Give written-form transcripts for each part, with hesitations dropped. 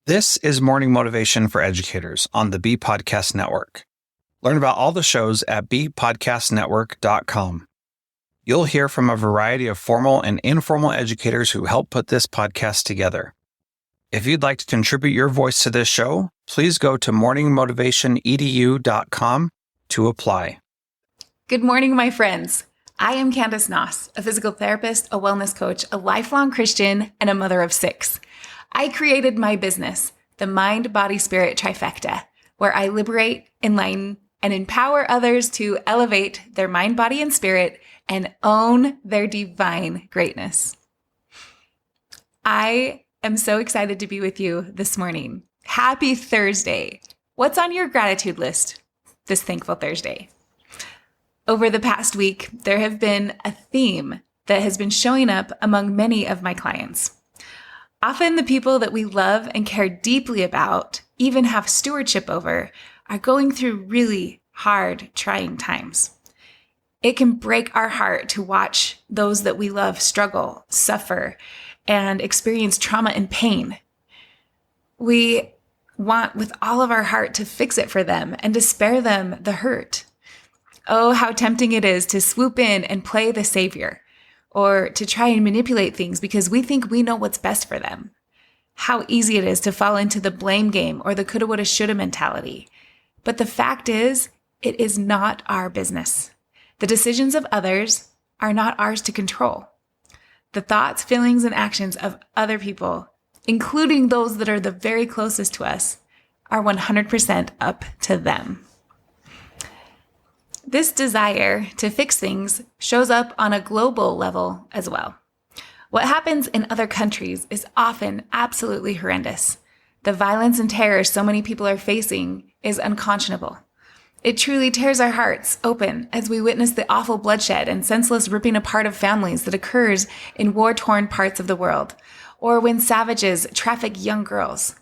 This is Morning Motivation for Educators on the B Podcast Network. Learn about all the shows at bpodcastnetwork.com. You'll hear from a variety of formal and informal educators who help put this podcast together. If you'd like to contribute your voice to this show, please go to morningmotivationedu.com to apply. Good morning, my friends. I am Candace Nas, a physical therapist, a wellness coach, a lifelong Christian, and a mother of 6. I created my business, the Mind, Body, Spirit Trifecta, where I liberate, enlighten, and empower others to elevate their mind, body, and spirit and own their divine greatness. I am so excited to be with you this morning. Happy Thursday. What's on your gratitude list this Thankful Thursday? Over the past week, there have been a theme that has been showing up among many of my clients. Often the people that we love and care deeply about, even have stewardship over, are going through really hard, trying times. It can break our heart to watch those that we love struggle, suffer, and experience trauma and pain. We want with all of our heart to fix it for them and to spare them the hurt. Oh, how tempting it is to swoop in and play the savior, or to try and manipulate things because we think we know what's best for them. How easy it is to fall into the blame game or the coulda, woulda, shoulda mentality. But the fact is, it is not our business. The decisions of others are not ours to control. The thoughts, feelings, and actions of other people, including those that are the very closest to us, are 100% up to them. This desire to fix things shows up on a global level as well. What happens in other countries is often absolutely horrendous. The violence and terror so many people are facing is unconscionable. It truly tears our hearts open as we witness the awful bloodshed and senseless ripping apart of families that occurs in war-torn parts of the world, or when savages traffic young girls.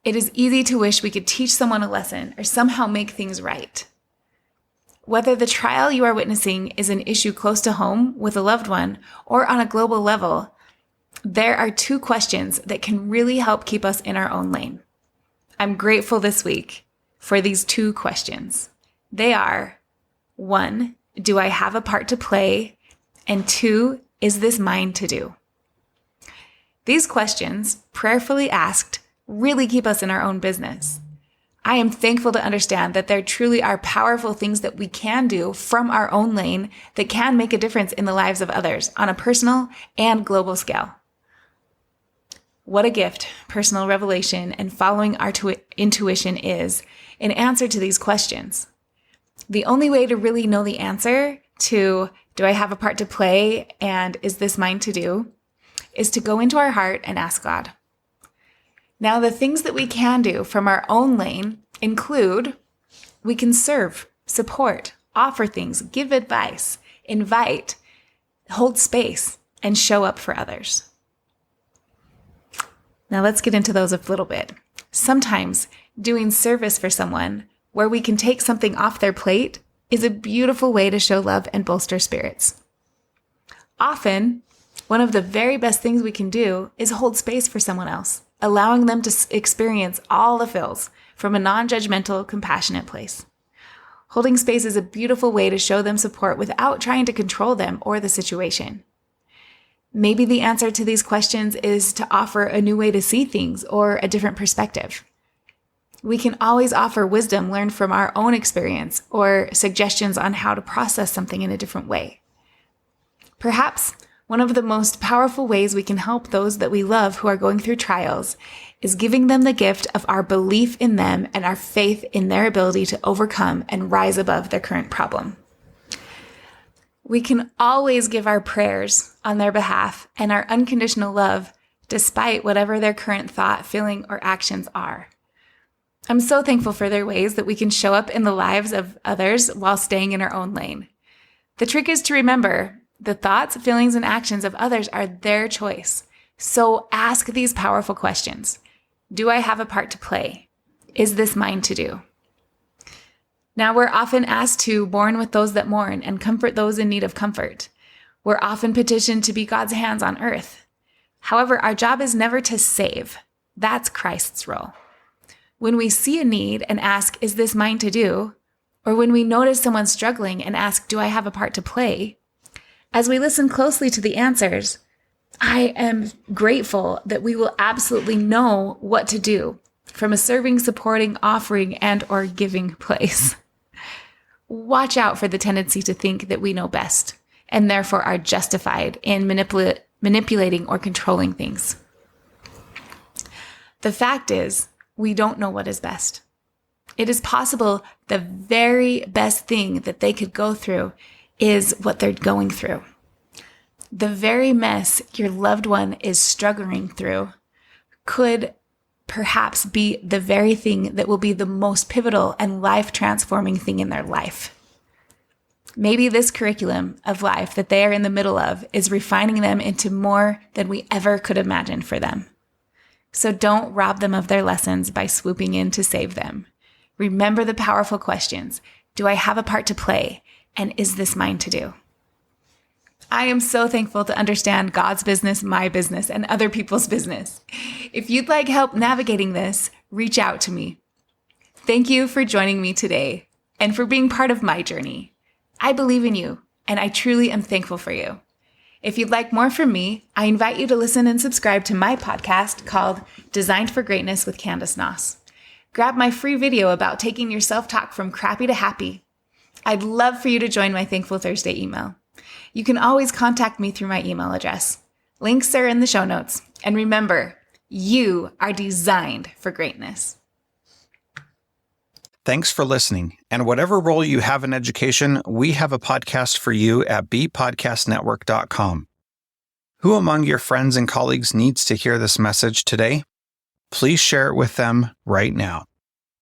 It is easy to wish we could teach someone a lesson or somehow make things right. Whether the trial you are witnessing is an issue close to home with a loved one or on a global level, there are 2 questions that can really help keep us in our own lane. I'm grateful this week for these 2 questions. They are, 1, do I have a part to play? And 2, is this mine to do? These questions, prayerfully asked, really keep us in our own business. I am thankful to understand that there truly are powerful things that we can do from our own lane that can make a difference in the lives of others on a personal and global scale. What a gift personal revelation and following our intuition is in answer to these questions. The only way to really know the answer to, do I have a part to play and is this mine to do, is to go into our heart and ask God. Now, the things that we can do from our own lane include we can serve, support, offer things, give advice, invite, hold space, and show up for others. Now, let's get into those a little bit. Sometimes doing service for someone where we can take something off their plate is a beautiful way to show love and bolster spirits. Often, one of the very best things we can do is hold space for someone else, allowing them to experience all the feels from a non-judgmental, compassionate place. Holding space is a beautiful way to show them support without trying to control them or the situation. Maybe the answer to these questions is to offer a new way to see things or a different perspective. We can always offer wisdom learned from our own experience or suggestions on how to process something in a different way. Perhaps one of the most powerful ways we can help those that we love who are going through trials is giving them the gift of our belief in them and our faith in their ability to overcome and rise above their current problem. We can always give our prayers on their behalf and our unconditional love despite whatever their current thought, feeling, or actions are. I'm so thankful for their ways that we can show up in the lives of others while staying in our own lane. The trick is to remember the thoughts, feelings, and actions of others are their choice. So ask these powerful questions. Do I have a part to play? Is this mine to do? Now, we're often asked to mourn with those that mourn and comfort those in need of comfort. We're often petitioned to be God's hands on earth. However, our job is never to save. That's Christ's role. When we see a need and ask, is this mine to do? Or when we notice someone struggling and ask, do I have a part to play? As we listen closely to the answers, I am grateful that we will absolutely know what to do from a serving, supporting, offering, and or giving place. Watch out for the tendency to think that we know best and therefore are justified in manipulating or controlling things. The fact is, we don't know what is best. It is possible the very best thing that they could go through is what they're going through. The very mess your loved one is struggling through could perhaps be the very thing that will be the most pivotal and life-transforming thing in their life. Maybe this curriculum of life that they are in the middle of is refining them into more than we ever could imagine for them. So don't rob them of their lessons by swooping in to save them. Remember the powerful questions. Do I have a part to play? And is this mine to do? I am so thankful to understand God's business, my business, and other people's business. If you'd like help navigating this, reach out to me. Thank you for joining me today and for being part of my journey. I believe in you, and I truly am thankful for you. If you'd like more from me, I invite you to listen and subscribe to my podcast called Designed for Greatness with Candace Nas. Grab my free video about taking your self-talk from crappy to happy. I'd love for you to join my Thankful Thursday email. You can always contact me through my email address. Links are in the show notes. And remember, you are designed for greatness. Thanks for listening. And whatever role you have in education, we have a podcast for you at bpodcastnetwork.com. Who among your friends and colleagues needs to hear this message today? Please share it with them right now.